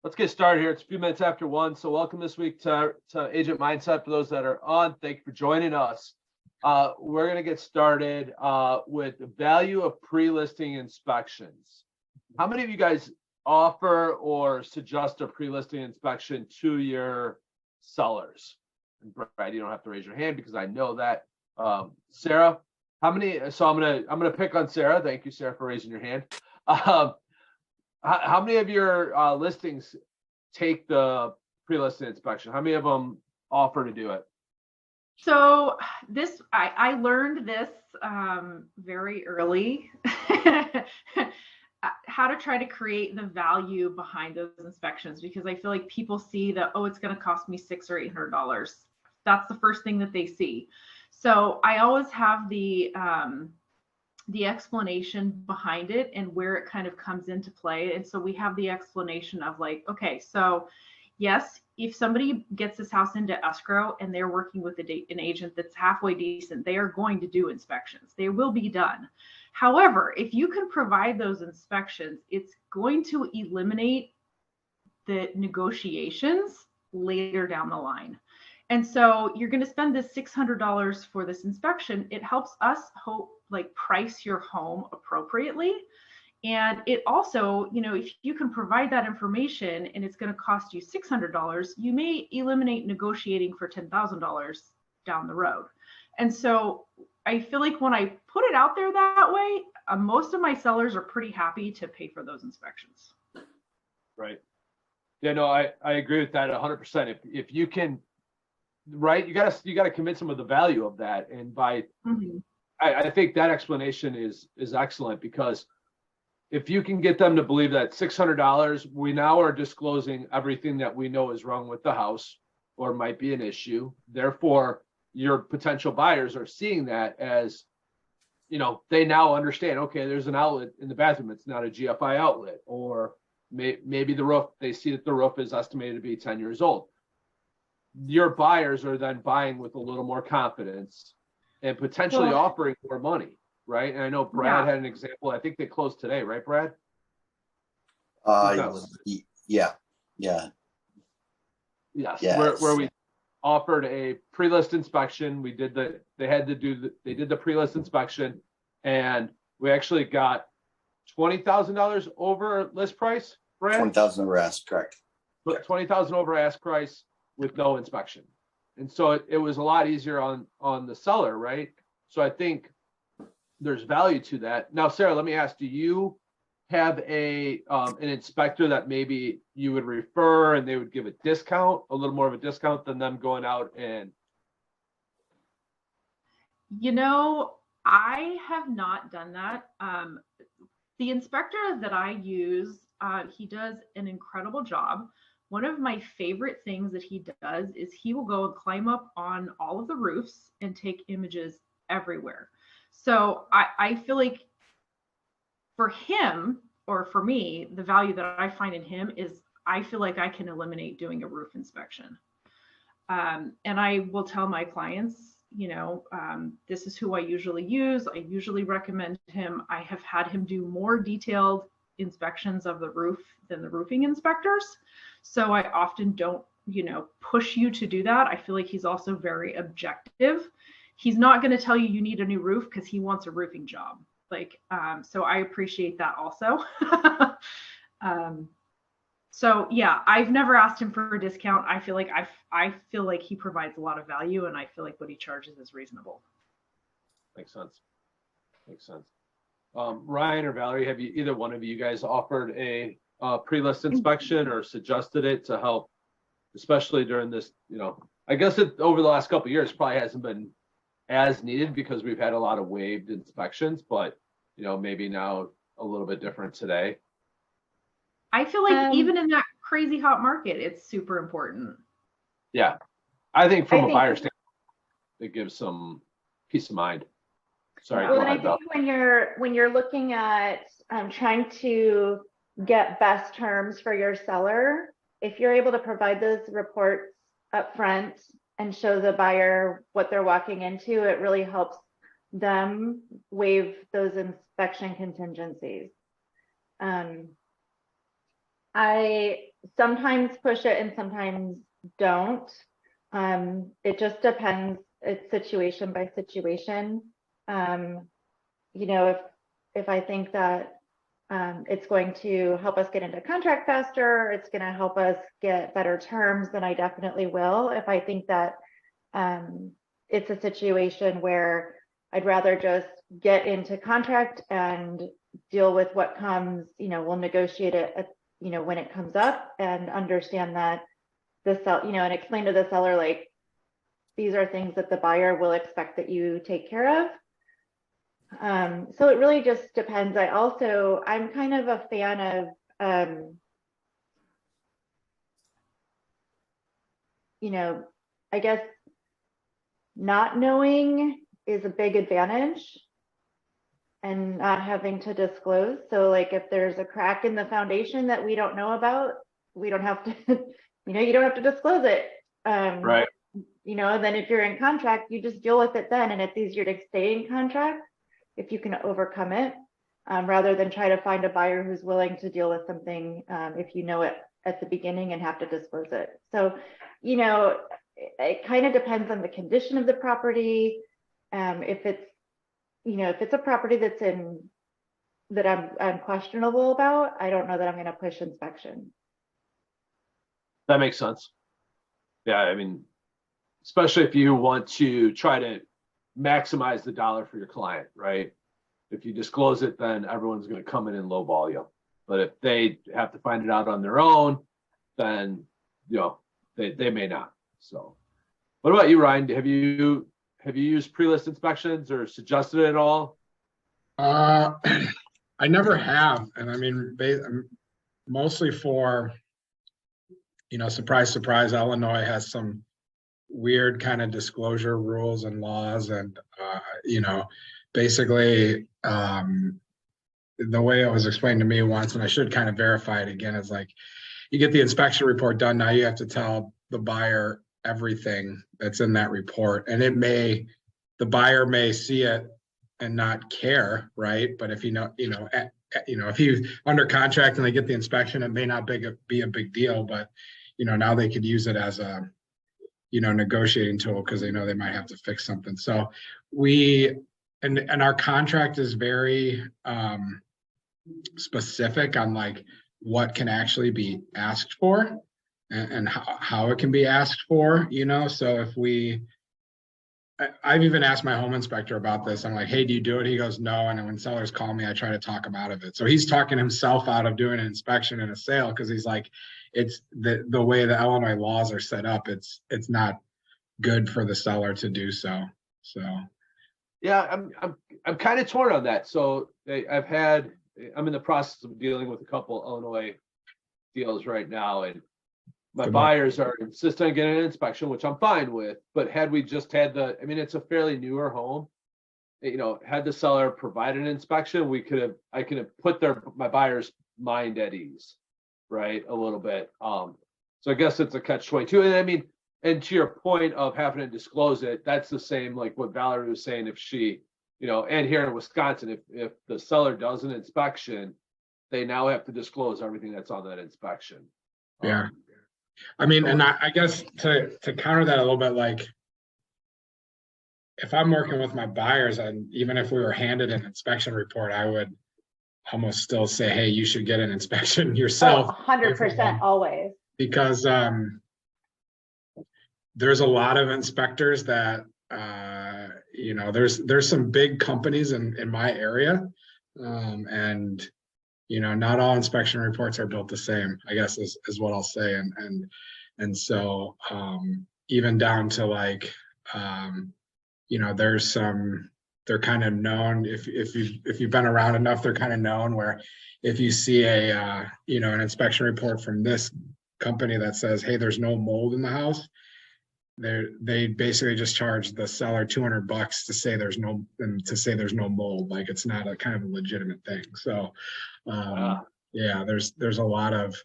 Let's get started here. It's a few minutes after 1. So welcome this week to Agent Mindset for those that are on. Thank you for joining us. We're going to get started with the value of pre-listing inspections. How many of you guys offer or suggest a pre-listing inspection to your sellers? And Brad, you don't have to raise your hand because I know that. Sarah, how many? So I'm gonna pick on Sarah. Thank you, Sarah, for raising your hand. How many of your listings take the pre-listing inspection? How many of them offer to do it? So I learned this very early, how to try to create the value behind those inspections, because I feel like people see that, oh, it's going to cost me $600 or $800. That's the first thing that they see. So I always have the explanation behind it and where it kind of comes into play. And so we have the explanation of like, okay, so yes, if somebody gets this house into escrow and they're working with an agent that's halfway decent, they are going to do inspections. They will be done. However, if you can provide those inspections, it's going to eliminate the negotiations later down the line. And so you're going to spend this $600 for this inspection. It helps us price your home appropriately. And it also, if you can provide that information and it's going to cost you $600, you may eliminate negotiating for $10,000 down the road. And so I feel like when I put it out there that way, most of my sellers are pretty happy to pay for those inspections. Right. Yeah, no, I agree with that 100%. If you can, right, you got to convince them of the value of that. And I think that explanation is excellent, because if you can get them to believe that $600, we now are disclosing everything that we know is wrong with the house or might be an issue. Therefore, your potential buyers are seeing that as, they now understand, okay, there's an outlet in the bathroom. It's not a GFI outlet. Or maybe the roof, they see that the roof is estimated to be 10 years old. Your buyers are then buying with a little more confidence and potentially offering more money, right? And I know Brad had an example. I think they closed today, right, Brad? Yeah. Yes. Where we offered a pre-list inspection. They did the pre-list inspection, and we actually got $20,000 over list price, Brad? $20,000 over ask, correct. $20,000 over ask price with no inspection. And so it was a lot easier on the seller, right? So I think there's value to that. Now, Sarah, let me ask, do you have an inspector that maybe you would refer and they would give a little more of a discount than them going out and? I have not done that. The inspector that I use, he does an incredible job. One of my favorite things that he does is he will go and climb up on all of the roofs and take images everywhere. So I feel like for him, or for me, the value that I find in him is I feel like I can eliminate doing a roof inspection. And I will tell my clients, this is who I usually use. I usually recommend him. I have had him do more detailed inspections of the roof than the roofing inspectors. So I often don't, push you to do that. I feel like he's also very objective. He's not going to tell you need a new roof because he wants a roofing job. So I appreciate that also. So yeah, I've never asked him for a discount. I feel like he provides a lot of value, and I feel like what he charges is reasonable. Makes sense. Ryan or Valerie, have either one of you guys offered a pre-list inspection or suggested it to help, especially during this, I guess over the last couple of years probably hasn't been as needed because we've had a lot of waived inspections, but maybe now a little bit different today. I feel like even in that crazy hot market, it's super important. Yeah. I think from a buyer standpoint, it gives some peace of mind. Sorry. Well, and I think when you're looking at trying to get best terms for your seller, if you're able to provide those reports up front and show the buyer what they're walking into, it really helps them waive those inspection contingencies. I sometimes push it and sometimes don't. It just depends. It's situation by situation. You know, if I think that it's going to help us get into contract faster, it's going to help us get better terms, then I definitely will. If I think that it's a situation where I'd rather just get into contract and deal with what comes, you know, we'll negotiate it at, you know, when it comes up, and understand that the sell, you know, and explain to the seller, like, these are things that the buyer will expect that you take care of. So it really just depends. I'm kind of a fan of, you know, I guess not knowing is a big advantage and not having to disclose. So like if there's a crack in the foundation that we don't know about, we don't have to, you know, you don't have to disclose it. Right. You know, then if you're in contract, you just deal with it then, and it's easier to stay in contract if you can overcome it, rather than try to find a buyer who's willing to deal with something if you know it at the beginning and have to disclose it. So, you know, it kind of depends on the condition of the property. If it's, you know, if it's a property that's in that I'm questionable about, I don't know that I'm going to push inspection. That makes sense. Yeah, I mean, especially if you want to try to maximize the dollar for your client, right? If you disclose it, then everyone's going to come in lowball you. But if they have to find it out on their own, then, you know, they may not. So what about you, Ryan? Have you used pre-list inspections or suggested it at all? I never have. And I mean, mostly for, you know, surprise, surprise, Illinois has some weird kind of disclosure rules and laws. And, you know, basically, the way it was explained to me once, and I should kind of verify it again, is like, you get the inspection report done. Now you have to tell the buyer everything that's in that report. And the buyer may see it and not care, right? But if if he's under contract and they get the inspection, it may not be a big deal, but, you know, now they could use it as a, you know, negotiating tool because they know they might have to fix something. So and our contract is very specific on like what can actually be asked for and how it can be asked for, you know. So if I've even asked my home inspector about this. I'm like, hey, do you do it? He goes, no. And then when sellers call me, I try to talk him out of it. So he's talking himself out of doing an inspection and a sale because he's like, it's the way the Illinois laws are set up. It's not good for the seller to do so. So Yeah, I'm kind of torn on that. So I'm in the process of dealing with a couple Illinois deals right now, and my buyers are insisting on getting an inspection, which I'm fine with. But had we just had it's a fairly newer home, you know, had the seller provide an inspection, I could have put my buyer's mind at ease, right, a little bit. So I guess it's a catch-22. And I mean, and to your point of having to disclose it, that's the same like what Valerie was saying. If she, you know, and here in Wisconsin, if the seller does an inspection, they now have to disclose everything that's on that inspection. Yeah. I mean, and I guess to counter that a little bit, like if I'm working with my buyers, and even if we were handed an inspection report, I would almost still say, hey, you should get an inspection yourself. 100% always. Because there's a lot of inspectors that, you know, there's some big companies in my area, and, you know, not all inspection reports are built the same, I guess is what I'll say. And so even down to like, you know, they're kind of known, if you've been around enough, they're kind of known where if you see you know, an inspection report from this company that says, hey, there's no mold in the house, they basically just charge the seller $200 to say there's no mold. Like it's not a kind of a legitimate thing. So yeah, there's a lot of,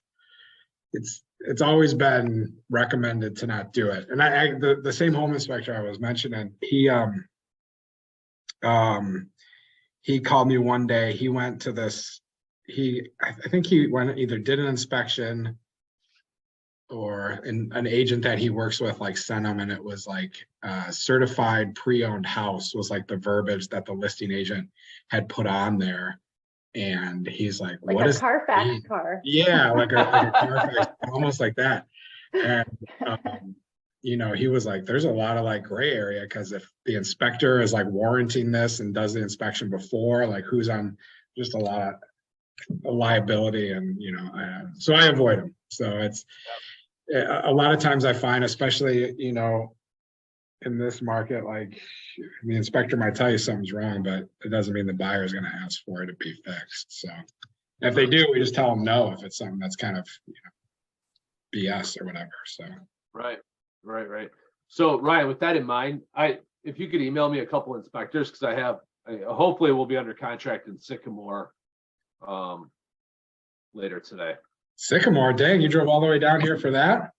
it's always been recommended to not do it. And the same home inspector I was mentioning, he called me one day. He went to this, I think he went either did an inspection or an agent that he works with like sent him, and it was like certified pre-owned house was like the verbiage that the listing agent had put on there. And he's like, Like what a is Carfax car. Yeah, like a Carfax, almost like that. And you know, he was like, there's a lot of like gray area, because if the inspector is like warranting this and does the inspection before, like who's on, just a lot of liability. And you know, so I avoid them. So it's a lot of times I find, especially, you know, in this market, like the inspector might tell you something's wrong, but it doesn't mean the buyer is going to ask for it to be fixed. So if they do, we just tell them no if it's something that's kind of, you know, BS or whatever. So Right. So Ryan, with that in mind, if you could email me a couple inspectors, because hopefully we'll be under contract in Sycamore later today. Sycamore, dang, you drove all the way down here for that?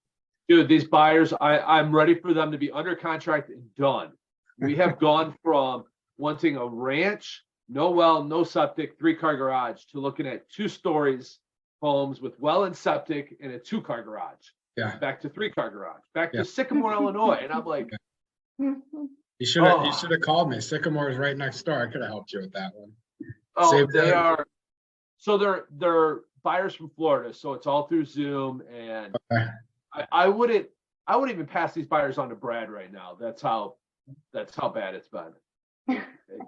Dude, these buyers, I'm ready for them to be under contract and done. We have gone from wanting a ranch, no well, no septic, 3-car garage, to looking at 2 stories homes with well and septic and a 2-car garage. Yeah. Back to 3-car garage, back to Sycamore, Illinois. And I'm like, you should have called me. Sycamore is right next door. I could have helped you with that one. They are. So they're buyers from Florida. So it's all through Zoom. And okay. I wouldn't even pass these buyers on to Brad right now. That's how bad it's been.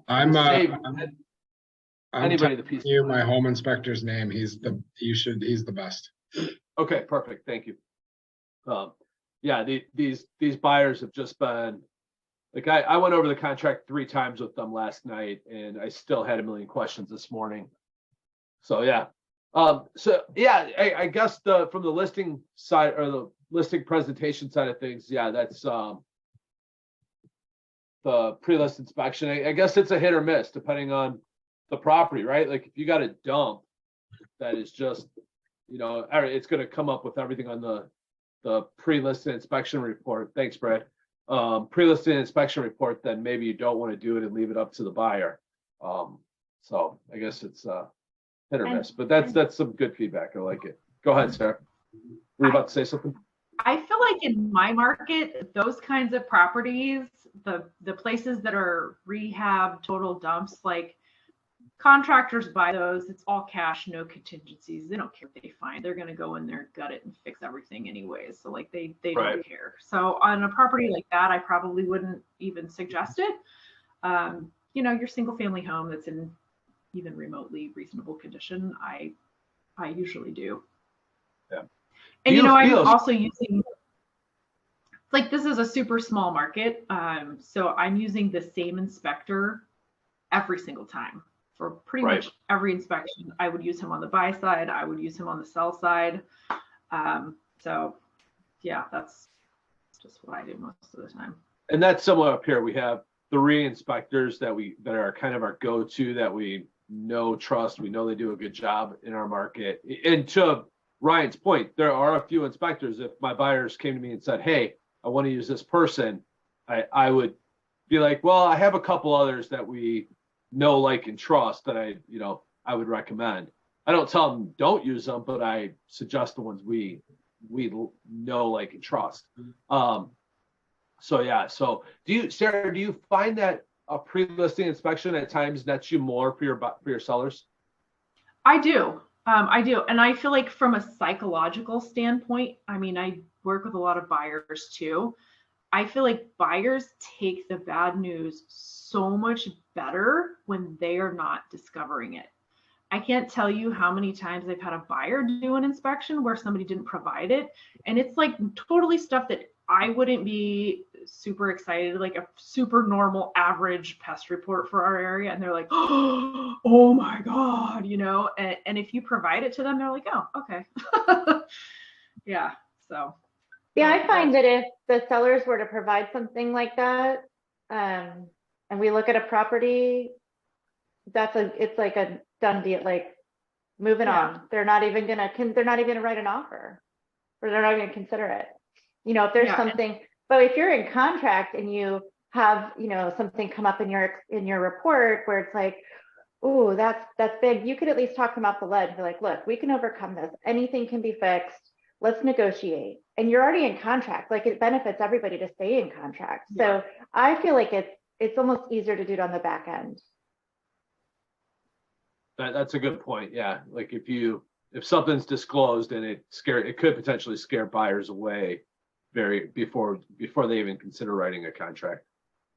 I'm anybody the piece. You my home inspector's name. He's the best. Okay, perfect. Thank you. These buyers have just been like, I went over the contract 3 times with them last night, and I still had a million questions this morning. So yeah. I guess from the listing side, or the listing presentation side of things, that's the pre-list inspection. I guess it's a hit or miss depending on the property, right? Like if you got a dump that is just, you know, it's going to come up with everything on the pre-listed inspection report. Thanks, Brad. Pre-listed inspection report, then maybe you don't want to do it and leave it up to the buyer. So I guess it's hit or miss, but that's some good feedback. I like it. Go ahead, Sarah. Were you about to say something? I feel like in my market, those kinds of properties, the places that are rehab total dumps, like contractors buy those, it's all cash, no contingencies. They don't care if they find, they're going to go in there, gut it, and fix everything anyways. So like they Right. don't care. So on a property like that, I probably wouldn't even suggest it. You know, your single family home that's in even remotely reasonable condition, I usually do. Yeah. And you know, I'm also using, like, this is a super small market. So I'm using the same inspector every single time for pretty much every inspection. I would use him on the buy side. I would use him on the sell side. So yeah, that's just what I do most of the time. And that's similar up here. We have 3 inspectors that are kind of our go-to, that we know, trust. We know they do a good job in our market. And to Ryan's point, there are a few inspectors. If my buyers came to me and said, hey, I want to use this person, I would be like, well, I have a couple others that we know, like, and trust that I would recommend. I don't tell them don't use them, but I suggest the ones we know, like, and trust. So Sarah, do you find that a pre-listing inspection at times nets you more for your sellers? I do. And I feel like from a psychological standpoint, I mean, I work with a lot of buyers too. I feel like buyers take the bad news so much better when they are not discovering it. I can't tell you how many times I've had a buyer do an inspection where somebody didn't provide it. And it's like totally stuff that I wouldn't be super excited, like a super normal average pest report for our area. And they're like, oh my God, you know, and if you provide it to them, they're like, oh, okay. Yeah. So. Yeah, I find that if the sellers were to provide something like that, and we look at a property, it's like a done deal, like moving on. They're not even gonna write an offer, or they're not gonna consider it. You know, if there's something, but if you're in contract and you have, you know, something come up in your report where it's like, Ooh, that's big. You could at least talk them off the ledge. Be like, look, we can overcome this. Anything can be fixed. Let's negotiate. And you're already in contract. Like, it benefits everybody to stay in contract. Yeah. So I feel like it's almost easier to do it on the back end. That's a good point. Yeah. Like if something's disclosed and it could potentially scare buyers away before they even consider writing a contract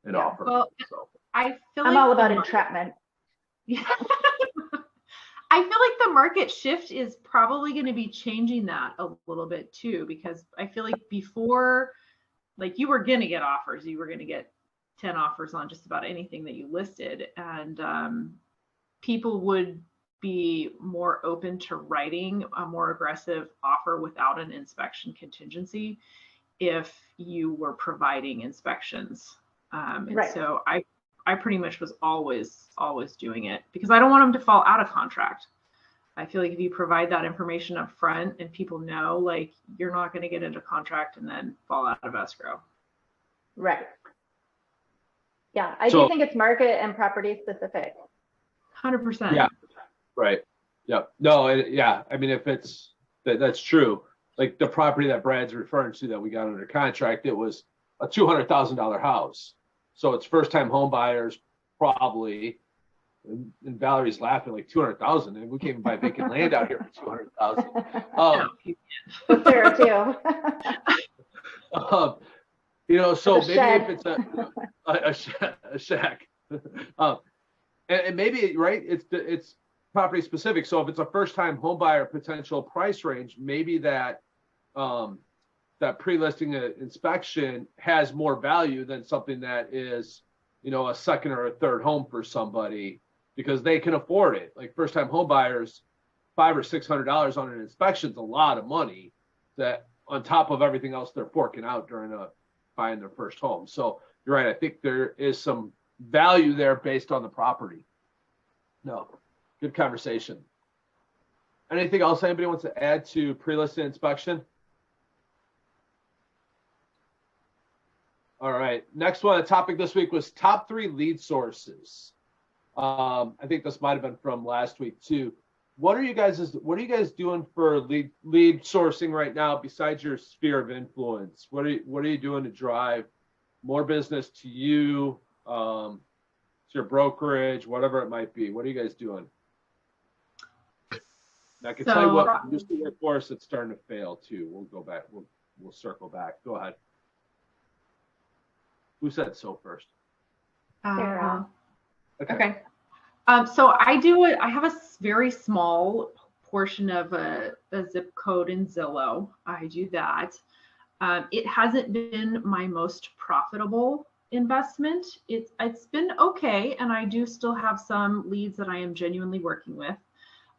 and Yeah. offer. Well, So I feel I'm like all about entrapment. Yeah. I feel like the market shift is probably going to be changing that a little bit too, because I feel like before, like, you were going to get offers, you were going to get 10 offers on just about anything that you listed, and people would be more open to writing a more aggressive offer without an inspection contingency if you were providing inspections. And Right. so I pretty much was always doing it because I don't want them to fall out of contract. I feel like if you provide that information up front and people know, like, you're not going to get into contract and then fall out of escrow. Right. Yeah, I do think it's market and property specific. 100%. yeah, right. Yeah. No, yeah. I mean, if that's true. Like the property that Brad's referring to that we got under contract, it was a $200,000 house. So it's first time home buyers probably. And Valerie's laughing, like 200,000, and we can't even buy vacant land out here for 200,000. With Sarah too. So A maybe shed. if it's a shack, and maybe right, it's property specific. So if it's a first time home buyer potential price range, maybe that pre-listing inspection has more value than something that is, a second or a third home for somebody because they can afford it. Like first time home buyers, $500 or $600 on an inspection is a lot of money that on top of everything else they're forking out during buying their first home. So you're right. I think there is some value there based on the property. No, good conversation. Anything else anybody wants to add to pre-listed inspection? All right. Next one, the topic this week was top 3 lead sources. I think this might have been from last week too. What are you guys doing for lead sourcing right now besides your sphere of influence? What are you doing to drive more business to you, to your brokerage, whatever it might be? What are you guys doing? And I can tell you what used to work for us, it's starting to fail too. We'll go back. We'll circle back. Go ahead. Who said so first? Sarah. Okay. So I have a very small portion of a zip code in Zillow. I do that. It hasn't been my most profitable investment. It's been okay, and I do still have some leads that I am genuinely working with.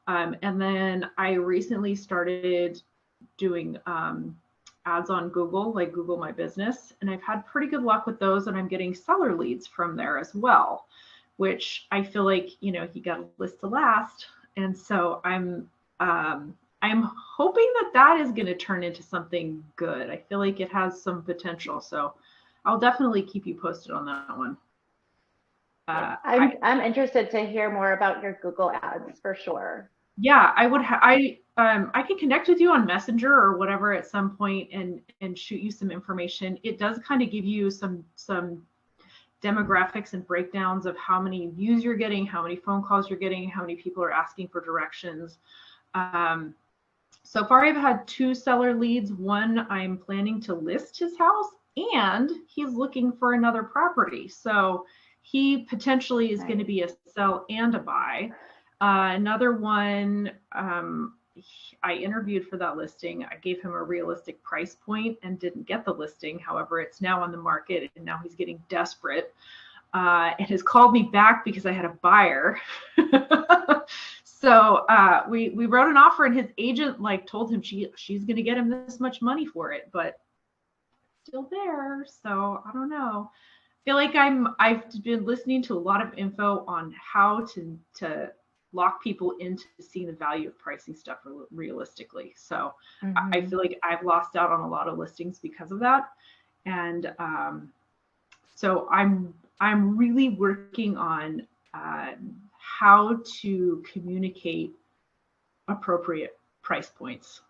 And then I recently started doing ads on Google, like Google My Business, and I've had pretty good luck with those, and I'm getting seller leads from there as well, which I feel like, you got a list to last. And so I'm hoping that is going to turn into something good. I feel like it has some potential. So I'll definitely keep you posted on that one. I'm interested to hear more about your Google ads for sure. Yeah, I can connect with you on Messenger or whatever at some point and shoot you some information. It does kind of give you some demographics and breakdowns of how many views you're getting, how many phone calls you're getting, how many people are asking for directions. So far I've had 2 seller leads. One, I'm planning to list his house, and he's looking for another property. So he potentially is going to be a sell and a buy. Another one, I interviewed for that listing. I gave him a realistic price point and didn't get the listing. However, it's now on the market, and now he's getting desperate and has called me back because I had a buyer. So we wrote an offer, and his agent told him she's going to get him this much money for it, but it's still there. So I don't know. I feel like I've been listening to a lot of info on how to lock people into seeing the value of pricing stuff realistically. So I feel like I've lost out on a lot of listings because of that. And so I'm really working on how to communicate appropriate price points.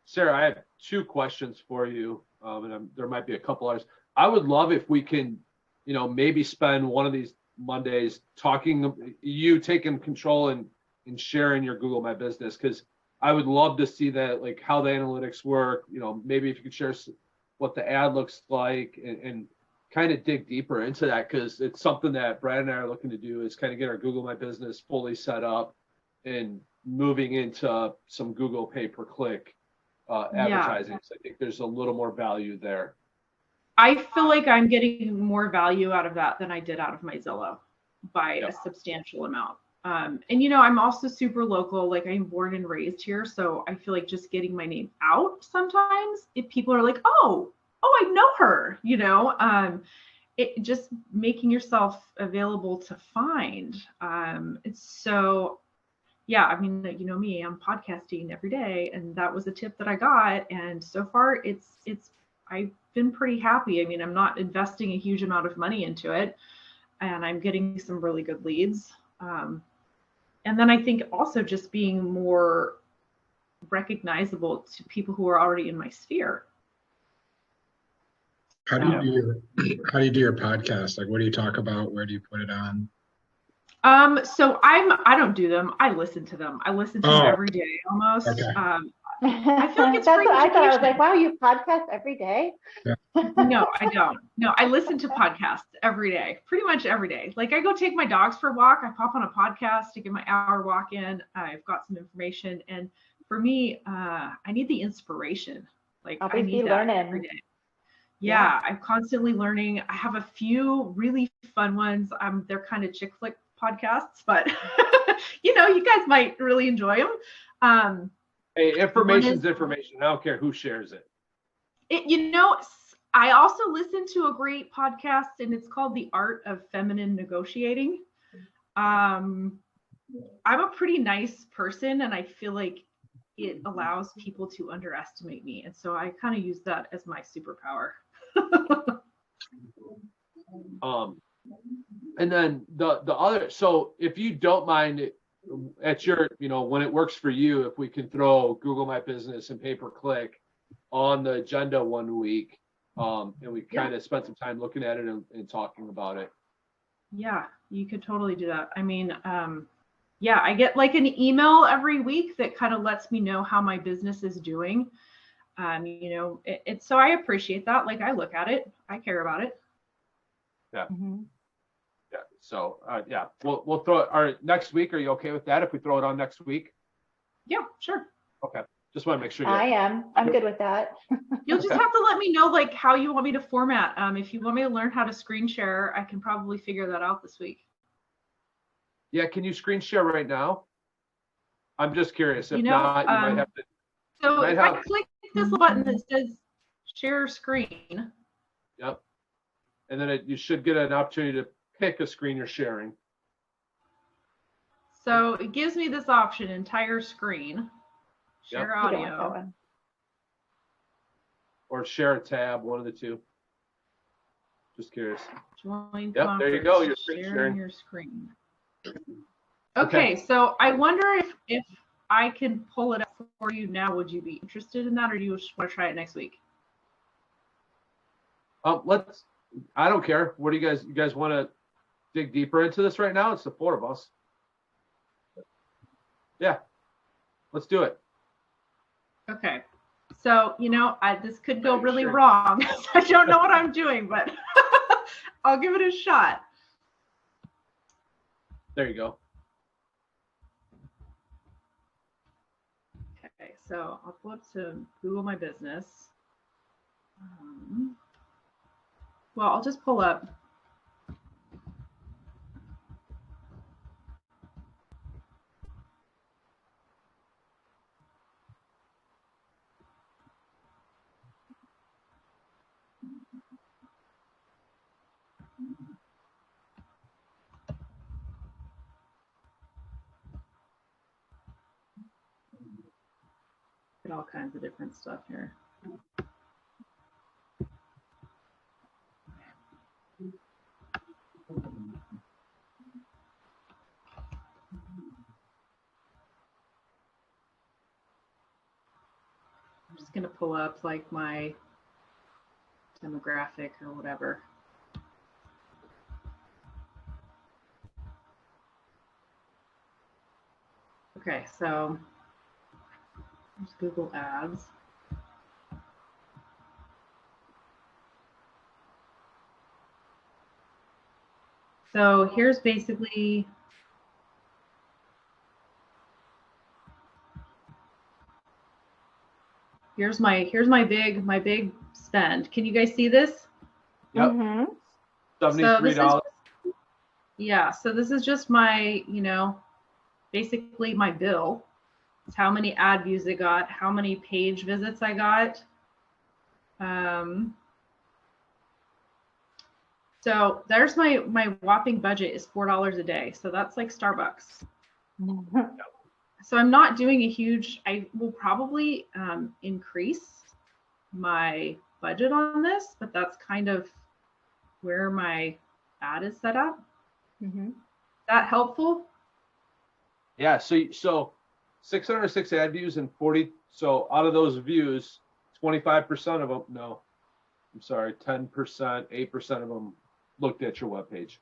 Sarah, I have 2 questions for you, and there might be a couple others. I would love if we can, maybe spend one of these Mondays you taking control and sharing your Google My Business, because I would love to see that, like how the analytics work. Maybe if you could share what the ad looks like and kind of dig deeper into that, because it's something that Brad and I are looking to do, is kind of get our Google My Business fully set up and moving into some Google pay-per-click advertising. Yeah. So I think there's a little more value there. I feel like I'm getting more value out of that than I did out of my Zillow by a substantial amount. And I'm also super local. Like, I'm born and raised here, so I feel like just getting my name out sometimes, if people are like, oh, I know her, it just making yourself available to find. It's so. Yeah, I mean, me, I'm podcasting every day, and that was a tip that I got. And so far I've been pretty happy. I mean, I'm not investing a huge amount of money into it, and I'm getting some really good leads. And then I think also just being more recognizable to people who are already in my sphere. How do you do your podcast? Like, what do you talk about? Where do you put it on? So I don't do them. I listen to them. I listen to them every day almost. Okay. I feel like it's That's free what I thought. I was education. like, wow, you podcast every day? No, I don't. No, I listen to podcasts every day, pretty much every day. Like, I go take my dogs for a walk. I pop on a podcast to get my hour walk in. I've got some information. And for me, I need the inspiration. Like, I need that every day. Yeah, I'm constantly learning. I have a few really fun ones. They're kind of chick flick podcasts, but you guys might really enjoy them. Hey, information's information. I don't care who shares it. I also listen to a great podcast, and it's called The Art of Feminine Negotiating. I'm a pretty nice person, and I feel like it allows people to underestimate me. And so I kind of use that as my superpower. And then the other, so if you don't mind, at your, when it works for you, if we can throw Google My Business and pay-per-click on the agenda one week, and we kind of spend some time looking at it and talking about it. Yeah, you could totally do that. I mean, I get like an email every week that kind of lets me know how my business is doing. So I appreciate that. Like, I look at it, I care about it. Yeah. Mm-hmm. Yeah. So, we'll throw it. All right, next week. Are you okay with that if we throw it on next week? Yeah, sure. Okay. Just want to make sure. I am. I'm good with that. You'll just have to let me know like how you want me to format. If you want me to learn how to screen share, I can probably figure that out this week. Yeah. Can you screen share right now? I'm just curious. If not, you might have to. So if I click this button that says share screen. Yep. And then you should get an opportunity to pick a screen you're sharing. So it gives me this option, entire screen, share audio. Or share a tab, one of the two. Just curious. Join yep, conference, there you go. You're sharing your screen. Okay, so I wonder if I can pull it up for you now. Would you be interested in that, or do you just want to try it next week? I don't care. What do you guys want to dig deeper into this right now? It's the 4 of us. Yeah, let's do it. Okay. So, this could go really wrong. I don't know what I'm doing, but I'll give it a shot. There you go. Okay, so I'll pull up to Google My Business. Well, I'll just pull up. Get all kinds of different stuff here. I'm just gonna pull up like my demographic or whatever. Okay, so there's Google Ads. So here's basically here's my big spend. Can you guys see this? Yep. Mhm. $73. Yeah, so this is just my, you know, basically my bill. It's how many ad views it got, how many page visits I got. So there's my whopping budget is $4 a day. So that's like Starbucks. So I'm not doing a huge, I will probably increase my budget on this, but that's kind of where my ad is set up. Mhm. Is that helpful? Yeah, so 606 ad views and 40. So out of those views, 25% of them, no, I'm sorry, 10%, 8% of them looked at your webpage.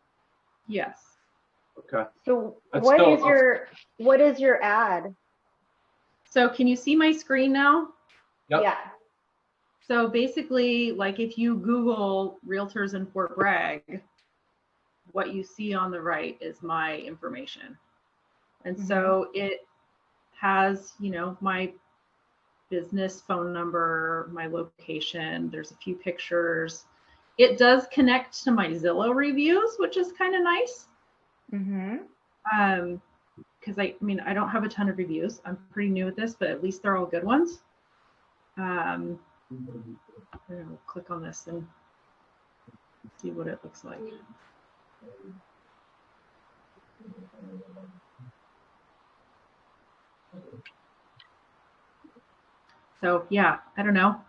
Yes. Okay. So That's what still is your ad? So can you see my screen now? Yep. Yeah. So basically, like if you Google realtors in Fort Bragg, what you see on the right is my information. And so it has, you know, my business phone number, my location, there's a few pictures. It does connect to my Zillow reviews, which is kind of nice. Mhm. Because I mean, I don't have a ton of reviews. I'm pretty new at this, but at least they're all good ones. I'm gonna click on this and see what it looks like. So yeah, I don't know.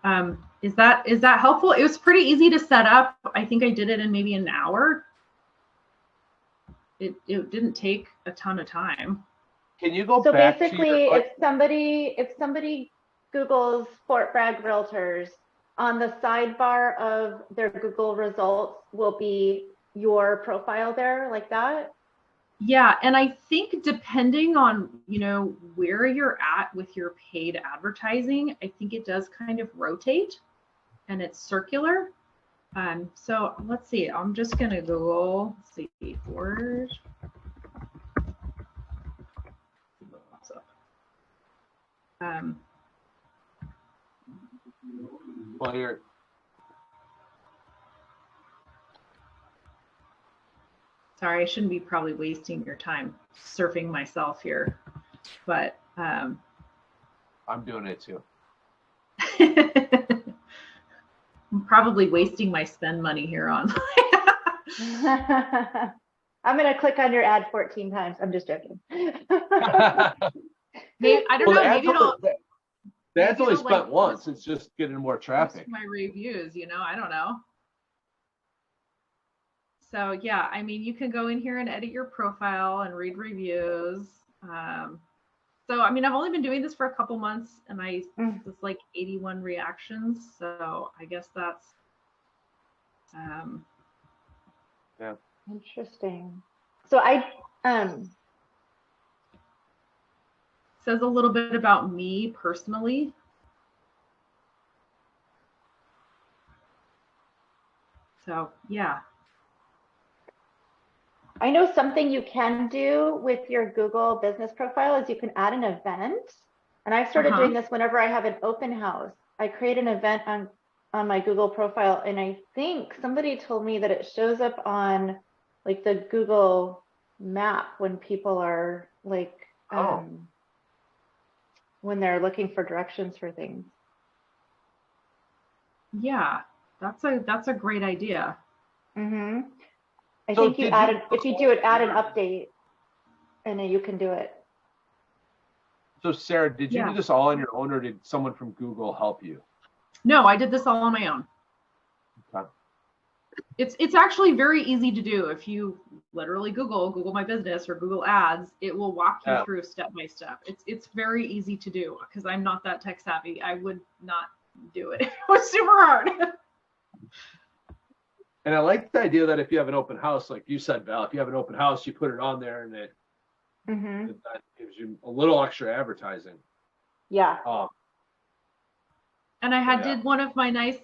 Is that helpful? It was pretty easy to set up. I think I did it in maybe an hour. It didn't take a ton of time. Can you go So back basically, to your, if somebody Googles Fort Bragg Realtors, on the sidebar of their Google results will be your profile there, like that? Yeah, and I think depending on, you know, where you're at with your paid advertising, I think it does kind of rotate and it's circular. So let's see, I'm just gonna Google, let's see, word. well, here, Sorry, I shouldn't be probably wasting your time surfing myself here, but I'm doing it too. I'm probably wasting my spend money here on. I'm gonna click on your ad 14 times. I'm just joking. Maybe, I don't know, maybe it'll That's only it'll, like, spent once. It's just getting more traffic. my reviews, you know, I don't know. So yeah, I mean, you can go in here and edit your profile and read reviews. So I mean, I've only been doing this for a couple months, and it's like 81 reactions. So I guess that's Yeah. Interesting. So says a little bit about me personally. So yeah. I know something you can do with your Google business profile is you can add an event. And I've started doing this whenever I have an open house. I create an event on my Google profile, and I think somebody told me that it shows up on like the Google map when people are like when they're looking for directions for things. Yeah, that's a great idea. I think you add if you do it, add an update, and then you can do it. So Sarah, did you do this all on your own, or did someone from Google help you? No, I did this all on my own. Okay. It's actually very easy to do. If you literally Google my business or Google Ads, it will walk you through step by step. It's very easy to do because I'm not that tech savvy. I would not do it. It was super hard. And I like the idea that if you have an open house, like you said, Val, if you have an open house, you put it on there and that gives you a little extra advertising. Yeah. And I did one of my nice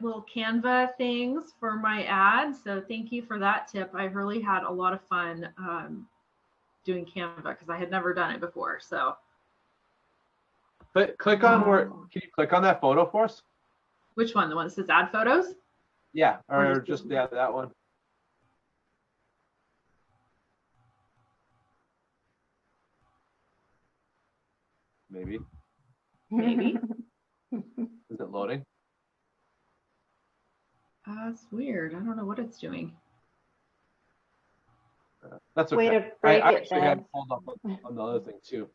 little Canva things for my ad. So thank you for that tip. I really had a lot of fun doing Canva because I had never done it before. So click on can you click on that photo for us? Which one? The one that says add photos? Yeah, or just that one. Maybe. Is it loading? It's weird. I don't know what it's doing. That's okay. Way to break I it, actually Ben. had pulled up on the other thing too.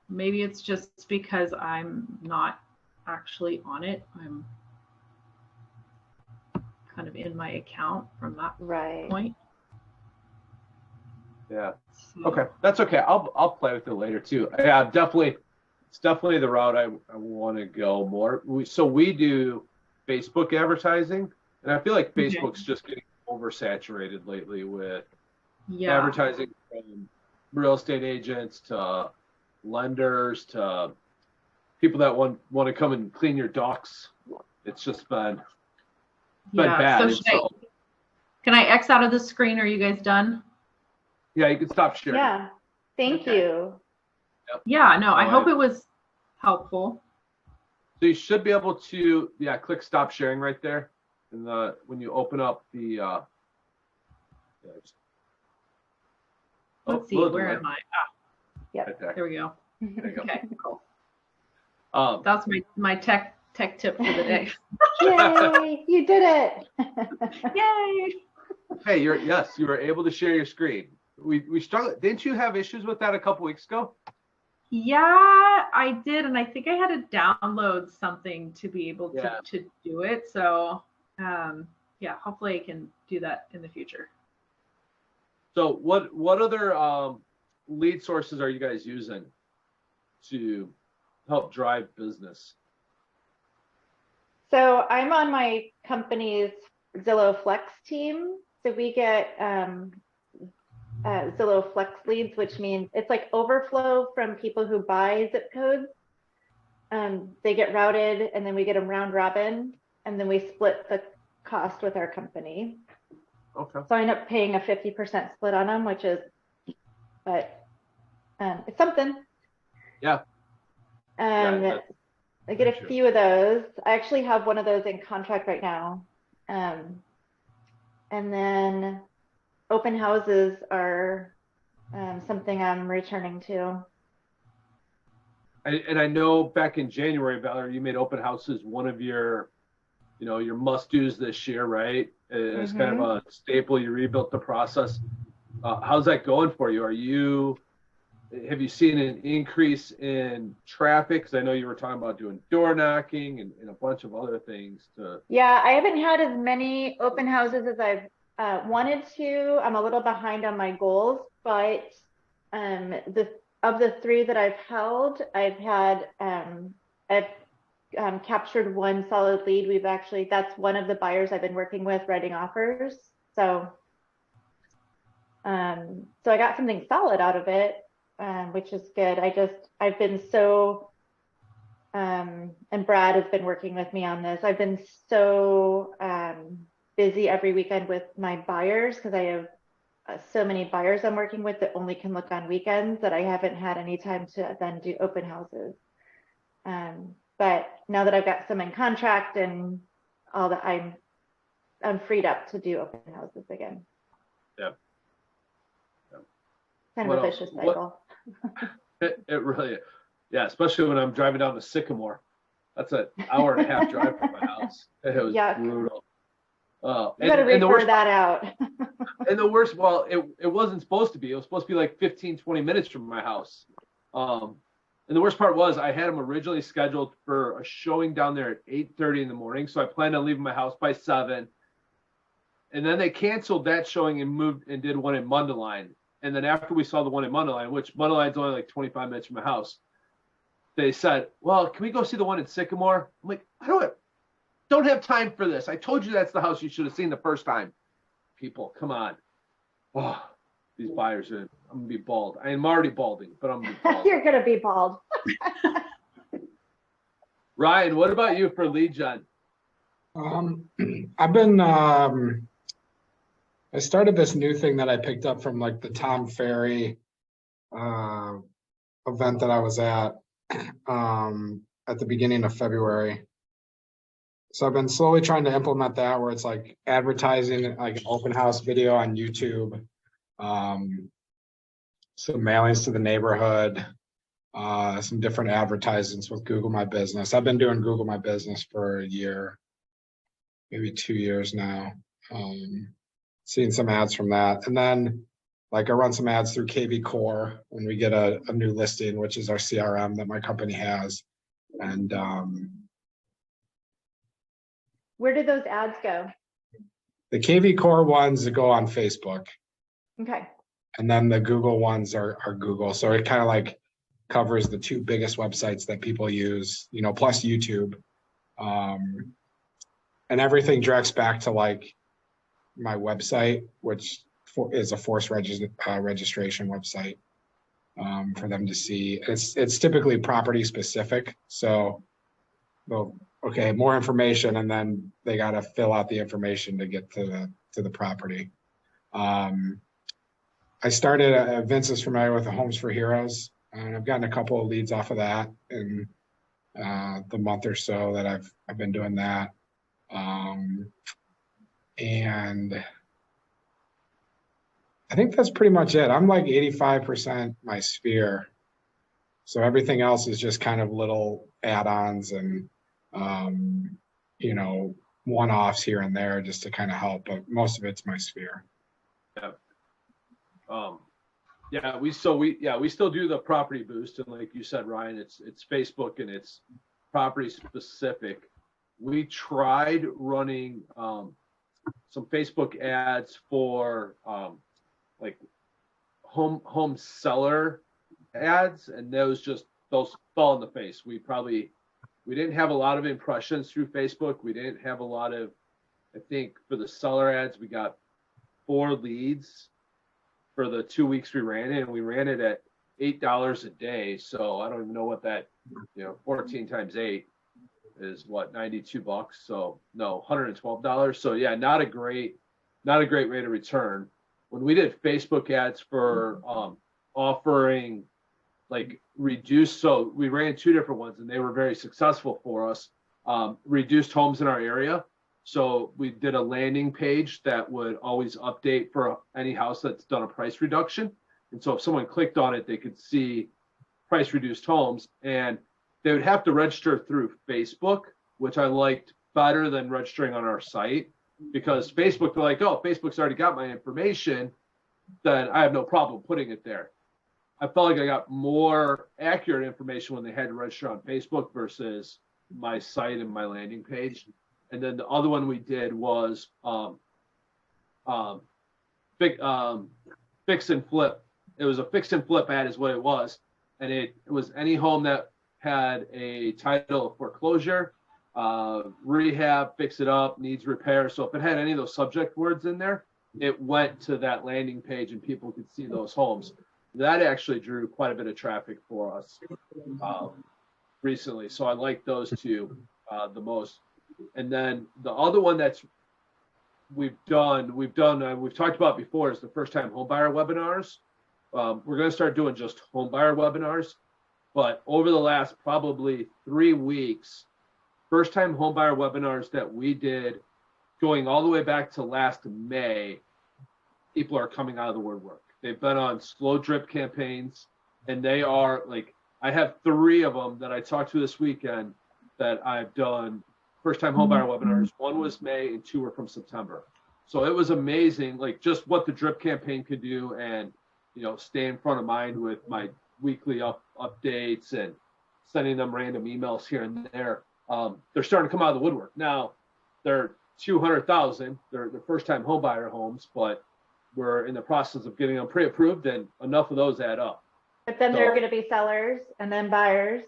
Maybe it's just because I'm not actually on it. I'm kind of in my account from that point. Yeah. So, Okay, that's okay. I'll play with it later too. Yeah, definitely. It's definitely the route I want to go more. We do Facebook advertising, and I feel like Facebook's just getting oversaturated lately with advertising from real estate agents to lenders to people that want to come and clean your docks. It's just been bad. So can I X out of the screen? Are you guys done? Yeah, you can stop sharing. Yeah. Thank you. Yep. Yeah, no, I hope it was helpful. So you should be able to, click stop sharing right there. And when you open up the, let's see, where am I? Yep. Right there we go. There you go. Okay, cool. That's my tech tip for the day. Yay, you did it. Yay. Hey, you were able to share your screen. We struggled. Didn't you have issues with that a couple weeks ago? Yeah, I did, and I think I had to download something to be able to do it. So, hopefully I can do that in the future. So, what other lead sources are you guys using to help drive business? So I'm on my company's Zillow Flex team. So we get Zillow Flex leads, which means it's like overflow from people who buy zip codes. They get routed and then we get them round robin and then we split the cost with our company. Okay. So I end up paying a 50% split on them, which is, but it's something. Yeah. I get a few of those. I actually have one of those in contract right now. And then open houses are something I'm returning to. And I know back in January, Valerie, you made open houses one of your, your must-dos this year, right? It's kind of a staple. You rebuilt the process. How's that going for you? Have you seen an increase in traffic? Because I know you were talking about doing door knocking and a bunch of other things. Yeah, I haven't had as many open houses as I've wanted to. I'm a little behind on my goals, but of the 3 that I've held, I've captured one solid lead. That's one of the buyers I've been working with writing offers. So I got something solid out of it. Which is good. I've been so, and Brad has been working with me on this. I've been so busy every weekend with my buyers because I have so many buyers I'm working with that only can look on weekends that I haven't had any time to then do open houses. But now that I've got some in contract and all that, I'm freed up to do open houses again. Yeah. Kind of a vicious cycle. It really, especially when I'm driving down to Sycamore. That's an hour and a half drive from my house. It was brutal. You got to refer that out. And the worst, it wasn't supposed to be. It was supposed to be like 15, 20 minutes from my house. And the worst part was I had them originally scheduled for a showing down there at 8:30 in the morning. So I planned on leaving my house by 7. And then they canceled that showing and moved and did one in Mundelein. And then after we saw the one in Mundelein, which Mundelein's only like 25 minutes from my house, they said, well, can we go see the one in Sycamore? I'm like, I don't have time for this. I told you that's the house you should have seen the first time. People, come on. Oh, these buyers are, I'm going to be bald. I am already balding, but I'm going to be bald. You're going to be bald. Ryan, what about you for lead gen? I've been, I started this new thing that I picked up from like the Tom Ferry event that I was at the beginning of February. So I've been slowly trying to implement that where it's like advertising, like an open house video on YouTube, some mailings to the neighborhood, some different advertisements with Google My Business. I've been doing Google My Business for a year, maybe 2 years now. Seeing some ads from that. And then like I run some ads through KV Core when we get a new listing, which is our CRM that my company has. And Where do those ads go? the KV Core ones that go on Facebook. Okay. And then the Google ones are Google. So it kind of like covers the two biggest websites that people use, you know, plus YouTube. And everything directs back to like my website, which is a forced registration website for them to see. It's typically property specific. So, well, okay, more information, and then they got to fill out the information to get to the property. I started, Vince is familiar with the Homes for Heroes, and I've gotten a couple of leads off of that in the month or so that I've been doing that. And I think that's pretty much it. I'm like 85% my sphere. So everything else is just kind of little add-ons and, you know, one-offs here and there just to kind of help, but most of it's my sphere. Yeah. We still do the property boost. And like you said, Ryan, it's Facebook and it's property specific. We tried running, some Facebook ads for like home seller ads, and those fell in the face. We didn't have a lot of impressions through Facebook. We didn't have a lot of, I think for the seller ads, we got 4 leads for the 2 weeks we ran it, and we ran it at $8 a day. So I don't even know what that, 14 times 8 is what, $92. So no, $112. So yeah, not a great rate of return. When we did Facebook ads for offering like reduced, so we ran 2 different ones and they were very successful for us. Reduced homes in our area. So we did a landing page that would always update for any house that's done a price reduction. And so if someone clicked on it, they could see price reduced homes, and they would have to register through Facebook, which I liked better than registering on our site, because Facebook, they're like, oh, Facebook's already got my information, then I have no problem putting it there. I felt like I got more accurate information when they had to register on Facebook versus my site and my landing page. And then the other one we did was fix and flip. It was a fix and flip ad is what it was. And it was any home that had a title of foreclosure, rehab, fix it up, needs repair. So if it had any of those subject words in there, it went to that landing page and people could see those homes. That actually drew quite a bit of traffic for us recently. So I like those two the most. And then the other one that's we've talked about before is the first time home buyer webinars. We're going to start doing just home buyer webinars, but over the last probably 3 weeks, first time home buyer webinars that we did going all the way back to last May, people are coming out of the woodwork. They've been on slow drip campaigns, and they are like, I have 3 of them that I talked to this weekend that I've done first time home buyer webinars. 1 was May and 2 were from September. So it was amazing, like just what the drip campaign could do, and stay in front of mind with my weekly updates and sending them random emails here and there. They're starting to come out of the woodwork. Now they're 200,000. They're first-time homebuyer homes, but we're in the process of getting them pre-approved, and enough of those add up. But then So- there are going to be sellers and then buyers.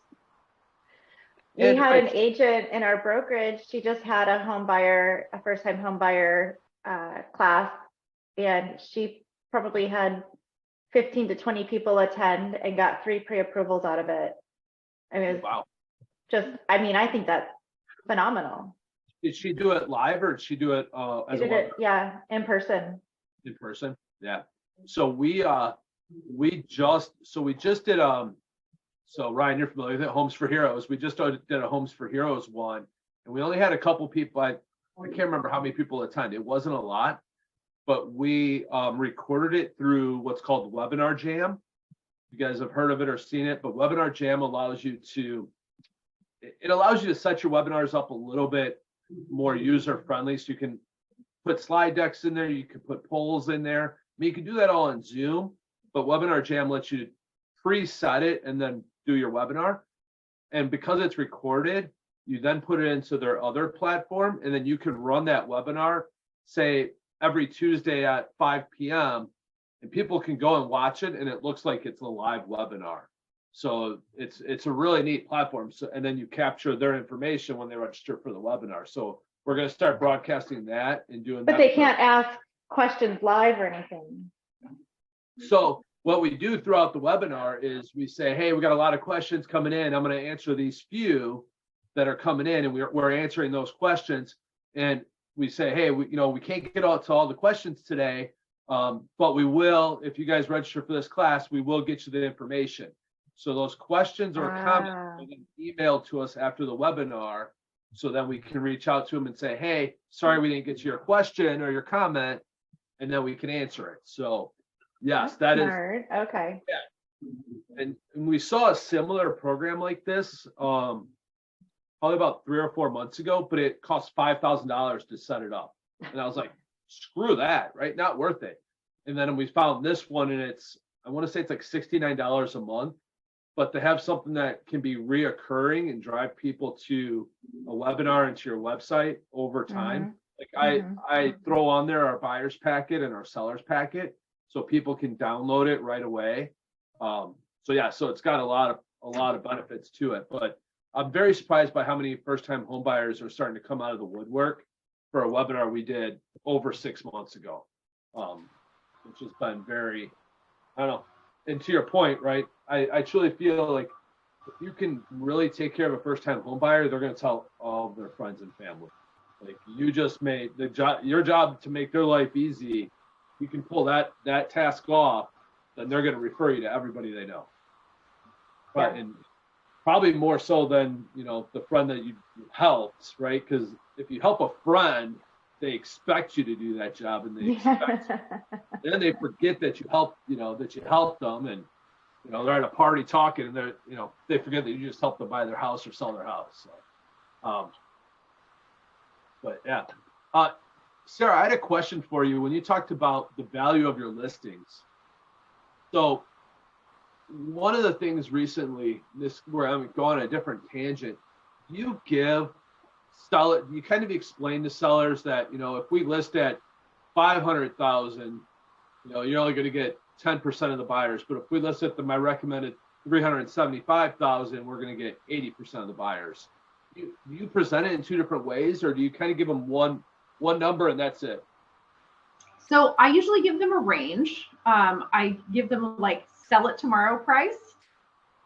We And had an agent in our brokerage. She just had a first-time home buyer class, and she probably had 15 to 20 people attend and got 3 pre-approvals out of it. I mean, it was Wow. I think that's phenomenal. Did she do it live or did she do it as She a did it, webinar? yeah, in person. In person? Yeah. So we just did so Ryan, you're familiar with it, Homes for Heroes. We just did a Homes for Heroes one, and we only had a couple people. I can't remember how many people attended. It wasn't a lot, but we recorded it through what's called Webinar Jam. You guys have heard of it or seen it, but Webinar Jam allows you to set your webinars up a little bit more user friendly, so you can put slide decks in there, you can put polls in there. I mean, you can do that all in Zoom, but Webinar Jam lets you preset it and then do your webinar. And because it's recorded, you then put it into their other platform, and then you can run that webinar, say every Tuesday at 5 p.m. and people can go and watch it, and it looks like it's a live webinar. So it's a really neat platform. So, and then you capture their information when they register for the webinar. So we're going to start broadcasting that and doing that. But they can't ask questions live or anything. So what we do throughout the webinar is we say, hey, we got a lot of questions coming in. I'm going to answer these few that are coming in, and we're answering those questions. And we say, hey, we can't get out to all the questions today, but we will, if you guys register for this class, we will get you the information. So those questions or comments will be emailed to us after the webinar, so then we can reach out to them and say, hey, sorry we didn't get to your question or your comment, and then we can answer it. So yes, that is smart. Okay. Yeah. And we saw a similar program like this probably about 3 or 4 months ago, but it cost $5,000 to set it up. And I was like, screw that, right? Not worth it. And then we found this one, and I want to say it's like $69 a month, but to have something that can be reoccurring and drive people to a webinar and to your website over time. Like I throw on there our buyer's packet and our seller's packet, so people can download it right away. So it's got a lot of benefits to it. But I'm very surprised by how many first-time home buyers are starting to come out of the woodwork for a webinar we did over 6 months ago, which has been very, I don't know. And to your point, right? I truly feel like if you can really take care of a first-time home buyer, they're going to tell all of their friends and family. Like, you just made your job to make their life easy. You can pull that task off, then they're going to refer you to everybody they know. But and probably more so than the friend that you helped, right? Because if you help a friend, they expect you to do that job, and they expect then they forget that you helped, that you helped them, and they're at a party talking, and they forget that you just helped them buy their house or sell their house. So, but yeah, Sarah, I had a question for you when you talked about the value of your listings. So one of the things recently, where I'm going on a different tangent, you kind of explain to sellers that, if we list at 500,000, you're only going to get 10% of the buyers. But if we list at my recommended 375,000, we're going to get 80% of the buyers. Do you present it in two different ways, or do you kind of give them one number and that's it? So I usually give them a range. I give them like sell it tomorrow price,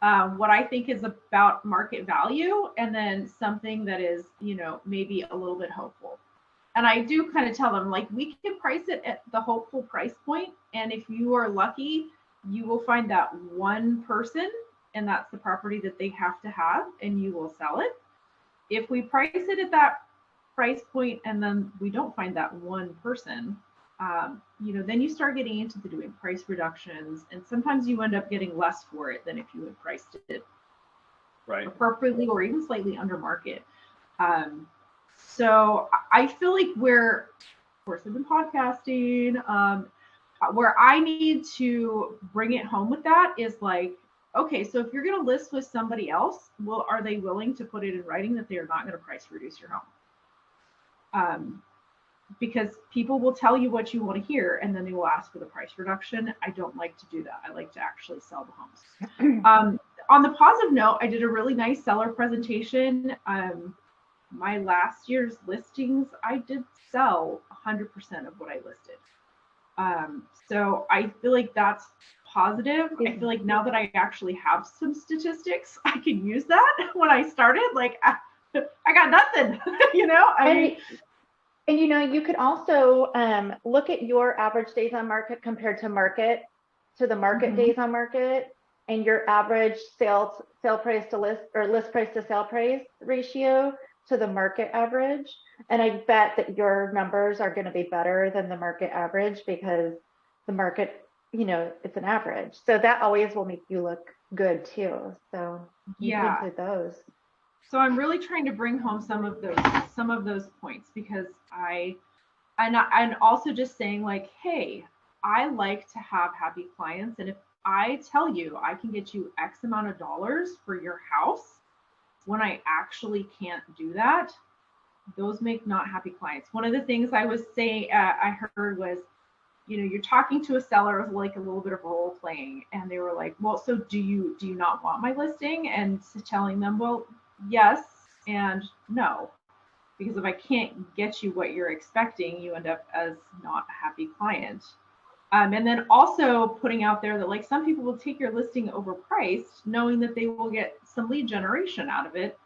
what I think is about market value, and then something that is, maybe a little bit hopeful. And I do kind of tell them, like, we can price it at the hopeful price point. And if you are lucky, you will find that one person, and that's the property that they have to have, and you will sell it. If we price it at that price point and then we don't find that one person, then you start getting into doing price reductions, and sometimes you end up getting less for it than if you had priced it right appropriately or even slightly under market. So I feel like of course I've been podcasting, where I need to bring it home with that is like, okay, so if you're going to list with somebody else, well, are they willing to put it in writing that they are not going to price reduce your home? because people will tell you what you want to hear and then they will ask for the price reduction. I don't like to do that. I like to actually sell the homes. On the positive note, I did a really nice seller presentation. My last year's listings, I did sell 100% of what I listed. So I feel like that's positive. I feel like now that I actually have some statistics, I can use that. When I started, like I got nothing, you know? And you know, you could also look at your average days on market compared to the market days on market, and your average sale price to list, or list price to sale price ratio to the market average. And I bet that your numbers are going to be better than the market average, because the market, you know, it's an average. So that always will make you look good too. So you can include those. So I'm really trying to bring home some of those points, because and also just saying like, hey, I like to have happy clients. And if I tell you I can get you X amount of dollars for your house, when I actually can't do that, those make not happy clients. One of the things I was saying, I heard was, you know, you're talking to a seller, of like a little bit of role playing, and they were like, well, so do you not want my listing? And telling them, well, yes and no, because if I can't get you what you're expecting, you end up as not a happy client. And then also putting out there that like some people will take your listing overpriced, knowing that they will get some lead generation out of it.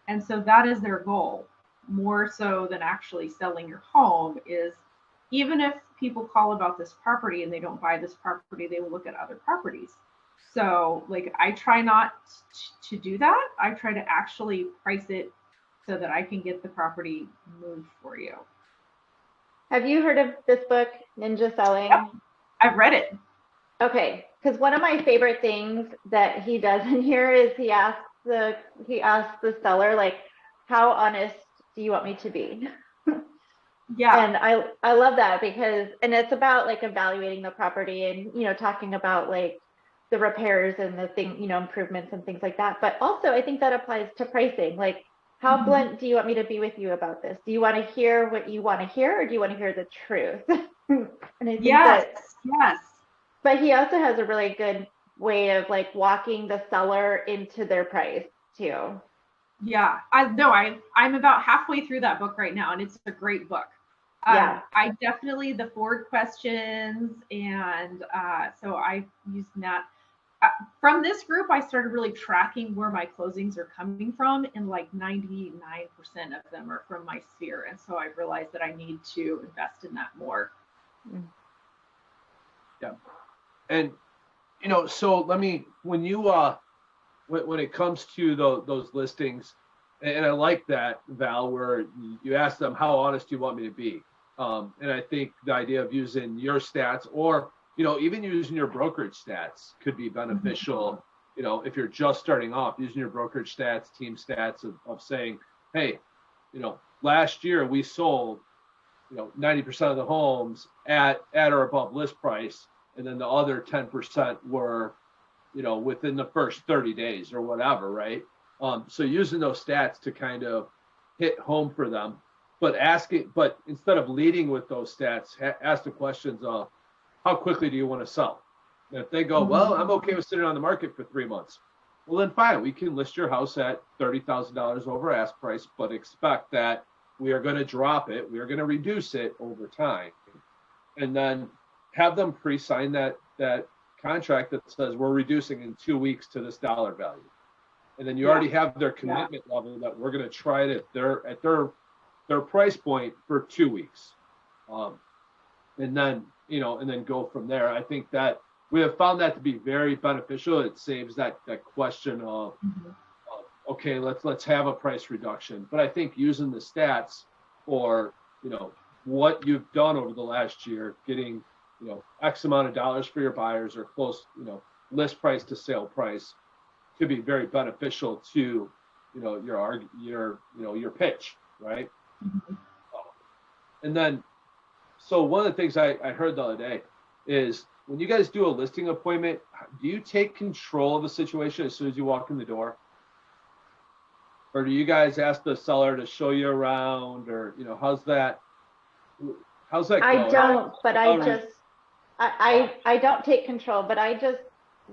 And so that is their goal, more so than actually selling your home. Is even if people call about this property and they don't buy this property, they will look at other properties. So like I try not to do that. I try to actually price it so that I can get the property moved for you. Have you heard of this book, Ninja Selling? Yep. I've read it. Okay, because one of my favorite things that he does in here is he asks the seller, like, how honest do you want me to be? Yeah. And I love that, because, and it's about like evaluating the property and, you know, talking about like the repairs and the thing, you know, improvements and things like that. But also I think that applies to pricing. Like, how blunt do you want me to be with you about this? Do you want to hear what you want to hear, or do you want to hear the truth? And I think yes. But he also has a really good way of like walking the seller into their price too. Yeah, I'm about halfway through that book right now, and it's a great book. Yeah. I definitely, the forward questions, and so I used that. From this group, I started really tracking where my closings are coming from, and like 99% of them are from my sphere. And so I realized that I need to invest in that more. Yeah. And, you know, so let me, when you, when it comes to those listings, and I like that, Val, where you ask them, how honest do you want me to be? And I think the idea of using your stats, or, you know, even using your brokerage stats could be beneficial. You know, if you're just starting off, using your brokerage stats, team stats of saying, hey, you know, last year we sold, you know, 90% of the homes at or above list price. And then the other 10% were, you know, within the first 30 days or whatever, right? So using those stats to kind of hit home for them, but instead of leading with those stats, ask the questions of, how quickly do you want to sell? And if they go, well, I'm okay with sitting on the market for 3 months. Well, then fine, we can list your house at $30,000 over ask price, but expect that we are going to drop it. We are going to reduce it over time. And then have them pre-sign that contract that says we're reducing in 2 weeks to this dollar value. And then you already have their commitment level that we're going to try it at their price point for 2 weeks. And then, you know, and then go from there. I think that we have found that to be very beneficial. It saves that question of, okay, let's have a price reduction. But I think using the stats, or, you know, what you've done over the last year, getting, you know, X amount of dollars for your buyers, or close, you know, list price to sale price, could be very beneficial to, you know, your pitch, right? And then, so one of the things I heard the other day is, when you guys do a listing appointment, do you take control of the situation as soon as you walk in the door? Or do you guys ask the seller to show you around, or, you know, how's that How's that I going? don't, but I All right. just, I don't take control, but I just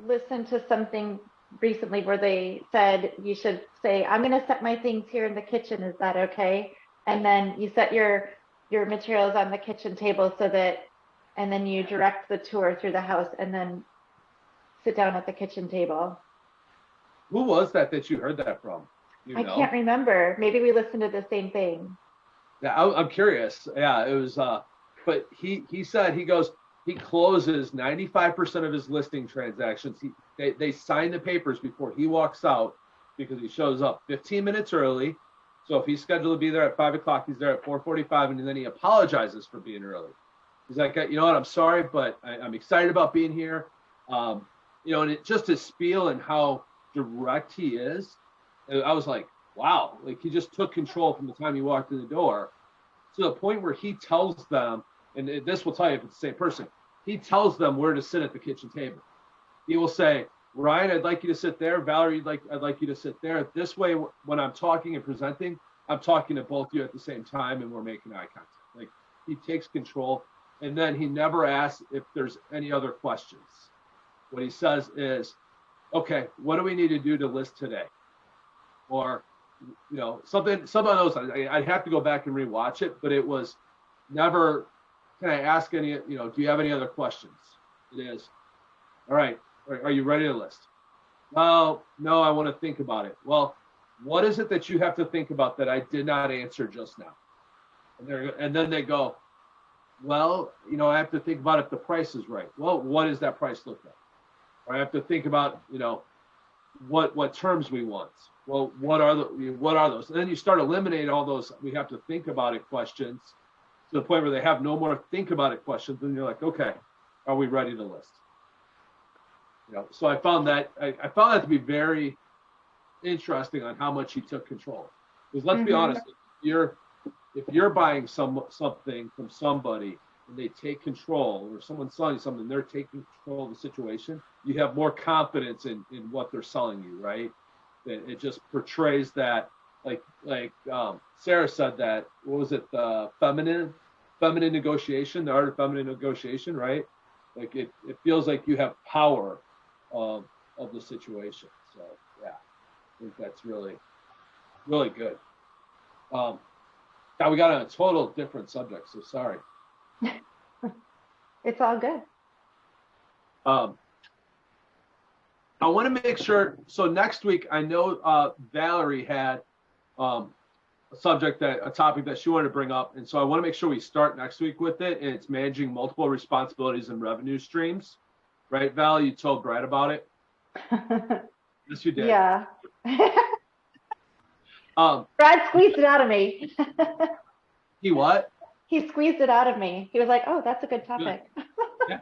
listened to something recently where they said you should say, I'm going to set my things here in the kitchen. Is that okay? And then you set your materials on the kitchen table so that, and then you direct the tour through the house and then sit down at the kitchen table. Who was that you heard that from? You I know? can't remember. Maybe we listened to the same thing. Yeah, I'm curious. Yeah, it was. But he said he closes 95% of his listing transactions. They sign the papers before he walks out because he shows up 15 minutes early. So if he's scheduled to be there at 5 o'clock, he's there at 4:45, and then he apologizes for being early. He's like, you know what, I'm sorry, but I'm excited about being here. You know, and it just his spiel and how direct he is. And I was like, wow, like he just took control from the time he walked in the door to the point where he tells them, and this will tell you if it's the same person, he tells them where to sit at the kitchen table. He will say, Ryan, I'd like you to sit there. Valerie, I'd like you to sit there. This way, when I'm talking and presenting, I'm talking to both of you at the same time and we're making eye contact. Like he takes control, and then he never asks if there's any other questions. What he says is, okay, what do we need to do to list today? Or, you know, something of those. I'd have to go back and rewatch it, but it was never, can I ask any, you know, do you have any other questions? It is, all right, are you ready to list? Well, no, I want to think about it. Well, what is it that you have to think about that I did not answer just now? And then they go, well, you know, I have to think about if the price is right. Well, what does that price look like? Or I have to think about, you know, what terms we want. Well, what are those? And then you start eliminating all those we have to think about it questions to the point where they have no more think about it questions. And you're like, okay, are we ready to list? You know, so I found that to be very interesting on how much he took control. Because let's be honest, if you're buying something from somebody and they take control, or someone's selling you something, they're taking control of the situation, you have more confidence in what they're selling you, right? It just portrays that, like Sarah said that, what was it, the feminine negotiation, the art of feminine negotiation, right? Like it feels like you have power of the situation. So yeah, I think that's really, really good. Now we got on a total different subject, so sorry. It's all good. I want to make sure, so next week, I know Valerie had a topic that she wanted to bring up. And so I want to make sure we start next week with it. And it's managing multiple responsibilities and revenue streams. Right, Val? You told Brad about it? Yes, you did. Yeah. Brad squeezed it out of me. He what? He squeezed it out of me. He was like, oh, that's a good topic. Yeah.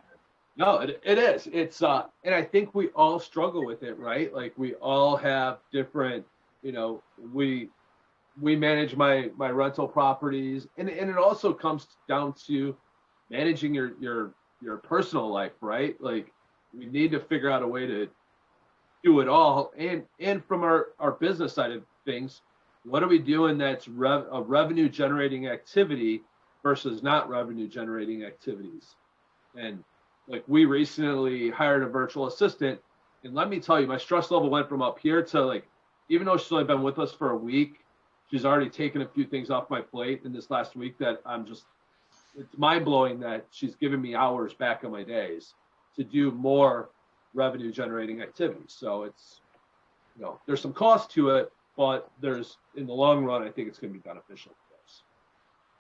No, it is. It's and I think we all struggle with it, right? Like we all have different, you know, we manage my rental properties, and it also comes down to managing your personal life, right? Like we need to figure out a way to do it all. And from our business side of things, what are we doing that's a revenue generating activity versus not revenue generating activities? And like we recently hired a virtual assistant, and let me tell you, my stress level went from up here to like, even though she's only been with us for a week, she's already taken a few things off my plate in this last week that it's mind blowing that she's given me hours back on my days to do more revenue generating activities. So it's, you know, there's some cost to it, but in the long run, I think it's going to be beneficial for us.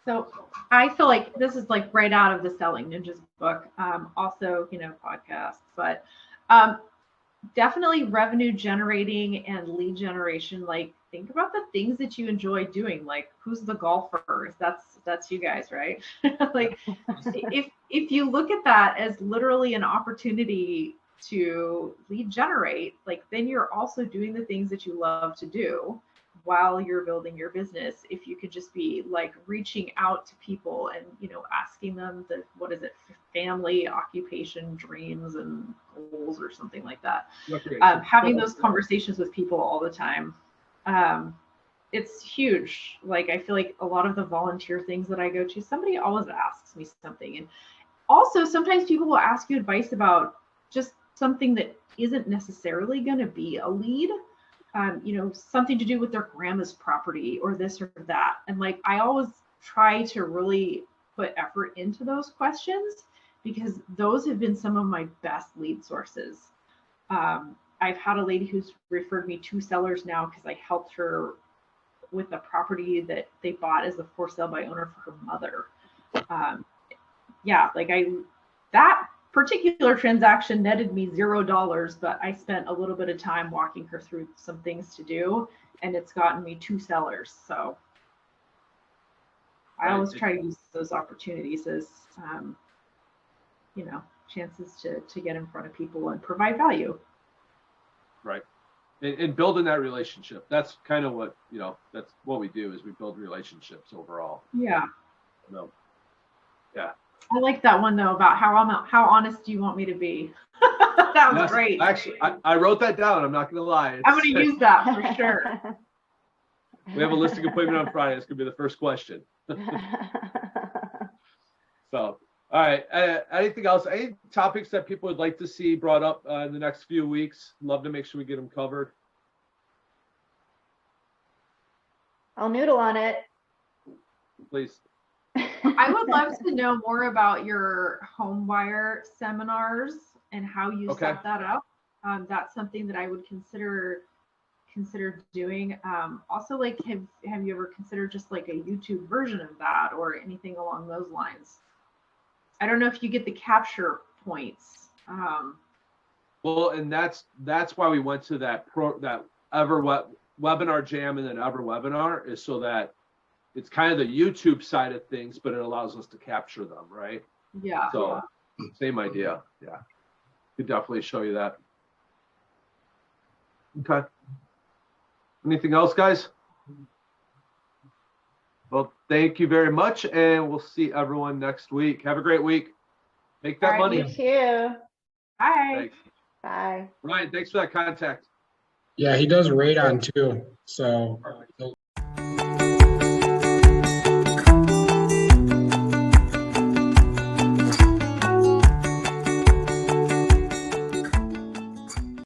So I feel like this is like right out of the Selling Ninjas book. Also, you know, podcasts, but definitely revenue generating and lead generation. Like think about the things that you enjoy doing. Like who's the golfers? That's you guys, right? Like if you look at that as literally an opportunity to lead generate, like then you're also doing the things that you love to do while you're building your business. If you could just be like reaching out to people and, you know, asking them family, occupation, dreams, and goals, or something like that. Having those conversations with people all the time. it's huge. Like, I feel like a lot of the volunteer things that I go to, somebody always asks me something. And also sometimes people will ask you advice about just something that isn't necessarily going to be a lead, something to do with their grandma's property or this or that. And like, I always try to really put effort into those questions because those have been some of my best lead sources. I've had a lady who's referred me 2 sellers now because I helped her with a property that they bought as a for sale by owner for her mother. That particular transaction netted me $0, but I spent a little bit of time walking her through some things to do, and it's gotten me 2 sellers. So I always try to use those opportunities as, chances to get in front of people and provide value. Right. And building that relationship. That's kind of what, that's what we do is we build relationships overall. Yeah. No. Yeah. I like that one though, about how honest do you want me to be? That was great. Actually, I wrote that down. I'm not going to lie. I'm going to use that for sure. We have a listing appointment on Friday. It's going to be the first question. So, all right. Anything else? Any topics that people would like to see brought up in the next few weeks? Love to make sure we get them covered. I'll noodle on it. Please. I would love to know more about your home buyer seminars and how you set that up. That's something that I would consider doing. Also, like, have you ever considered just like a YouTube version of that or anything along those lines? I don't know if you get the capture points. Well, and that's why we went to that webinar jam and then Ever webinar is so that it's kind of the YouTube side of things, but it allows us to capture them, right? Yeah. So same idea. Yeah. Could definitely show you that. Okay. Anything else, guys? Well, thank you very much, and we'll see everyone next week. Have a great week. Make that money. You too. Bye. Thanks. Bye. Ryan, thanks for that contact. Yeah, he does radon too. So